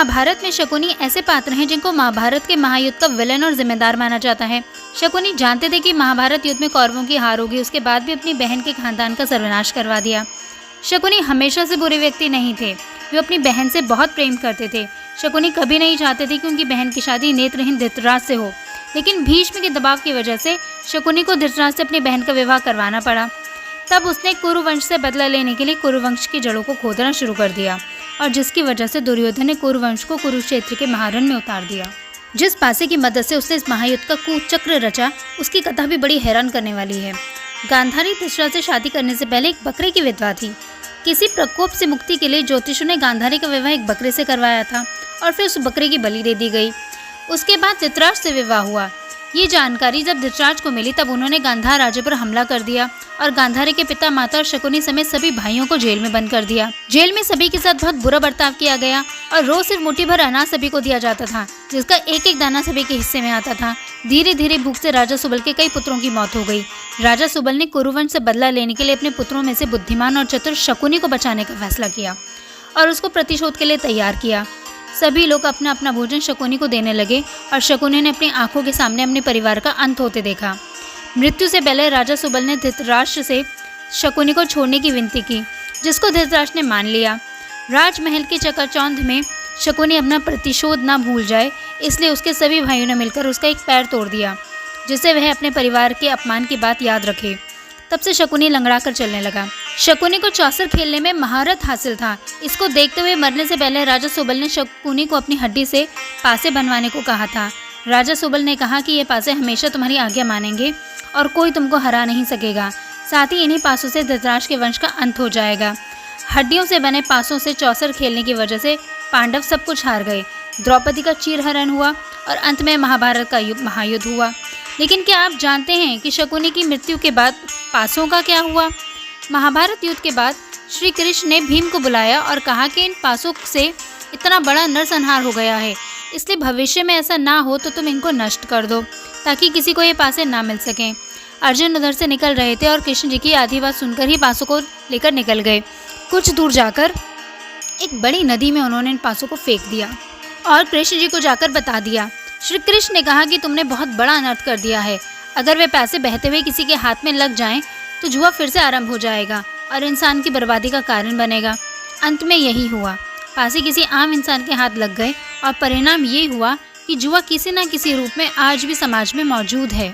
महाभारत में शकुनी ऐसे पात्र हैं जिनको महाभारत के महायुद्ध का विलन और जिम्मेदार माना जाता है। शकुनी जानते थे कि महाभारत युद्ध में कौरवों की हार होगी, उसके बाद भी अपनी बहन के खानदान का सर्वनाश करवा दिया। शकुनी हमेशा से बुरे व्यक्ति नहीं थे, वे अपनी बहन से बहुत प्रेम करते थे। शकुनी कभी नहीं चाहते थे कि उनकी बहन की शादी नेत्रहीन धृतराष्ट्र से हो, लेकिन भीष्म के दबाव की वजह से शकुनी को धृतराष्ट्र से अपनी बहन का विवाह करवाना पड़ा। तब उसने कुरुवंश से बदला लेने के लिए कुरुवंश की जड़ों को खोदना शुरू कर दिया और जिसकी वजह से दुर्योधन ने कुरुवंश को कुरुक्षेत्र के महारण में उतार दिया। जिस पासे की मदद से उसने इस महायुद्ध का कुचक्र रचा, उसकी कथा भी बड़ी हैरान करने वाली है। गांधारी धृतराष्ट्र से शादी करने से पहले एक बकरे की विधवा थी। किसी प्रकोप से मुक्ति के लिए ज्योतिषों ने गांधारी का विवाह एक बकरे से करवाया था और फिर उस बकरे की बलि दे दी गई। उसके बाद धृतराष्ट्र से विवाह हुआ। ये जानकारी जब धृतराष्ट्र को मिली तब उन्होंने गांधार राज्य पर हमला कर दिया और गांधारी के पिता, माता और शकुनी समेत सभी भाइयों को जेल में बंद कर दिया। जेल में सभी के साथ बहुत बुरा बर्ताव किया गया और रोज सिर्फ मुट्ठी भर अनाज सभी को दिया जाता था, जिसका एक एक दाना सभी के हिस्से में आता था। धीरे धीरे भूख से राजा सुबल के कई पुत्रों की मौत हो गई। राजा सुबल ने कुरुवंश से बदला लेने के लिए अपने पुत्रों में से बुद्धिमान और चतुर शकुनी को बचाने का फैसला किया और उसको प्रतिशोध के लिए तैयार किया। सभी लोग अपना अपना भोजन शकुनी को देने लगे और शकुनी ने अपनी आंखों के सामने अपने परिवार का अंत होते देखा। मृत्यु से पहले राजा सुबल ने धृतराष्ट्र से शकुनी को छोड़ने की विनती की, जिसको धृतराष्ट्र ने मान लिया। राजमहल के चकाचौंध में शकुनी अपना प्रतिशोध न भूल जाए, इसलिए उसके सभी भाइयों ने मिलकर उसका एक पैर तोड़ दिया, जिससे वह अपने परिवार के अपमान की बात याद रखे। तब से शकुनी लंगड़ा कर चलने लगा। शकुनी को चौसर खेलने में महारत हासिल था। इसको देखते हुए मरने से पहले राजा सुबल ने शकुनी को अपनी हड्डी से पासे बनवाने को कहा था। राजा सुबल ने कहा कि ये पासे हमेशा तुम्हारी आज्ञा मानेंगे और कोई तुमको हरा नहीं सकेगा। साथ ही इन्हीं पासों से धृतराष्ट्र के वंश का अंत हो जाएगा। हड्डियों से बने पासों से चौसर खेलने की वजह से पांडव सब कुछ हार गए। द्रौपदी का चीरहरण हुआ और अंत में महाभारत का महायुद्ध हुआ। लेकिन क्या आप जानते हैं कि शकुनी की मृत्यु के बाद पासों का क्या हुआ? महाभारत युद्ध के बाद श्री कृष्ण ने भीम को बुलाया और कहा कि इन पासों से इतना बड़ा नरसंहार हो गया है, इसलिए भविष्य में ऐसा ना हो तो तुम इनको नष्ट कर दो ताकि किसी को ये पासे ना मिल सकें। अर्जुन उधर से निकल रहे थे और कृष्ण जी की आधी बात सुनकर ही पासों को लेकर निकल गए। कुछ दूर जाकर एक बड़ी नदी में उन्होंने इन पासों को फेंक दिया और कृष्ण जी को जाकर बता दिया। श्री कृष्ण ने कहा कि तुमने बहुत बड़ा अनर्थ कर दिया है। अगर वे पैसे बहते हुए किसी के हाथ में लग जाएं तो जुआ फिर से आरंभ हो जाएगा और इंसान की बर्बादी का कारण बनेगा। अंत में यही हुआ, पासे किसी आम इंसान के हाथ लग गए और परिणाम ये हुआ कि जुआ किसी न किसी रूप में आज भी समाज में मौजूद है।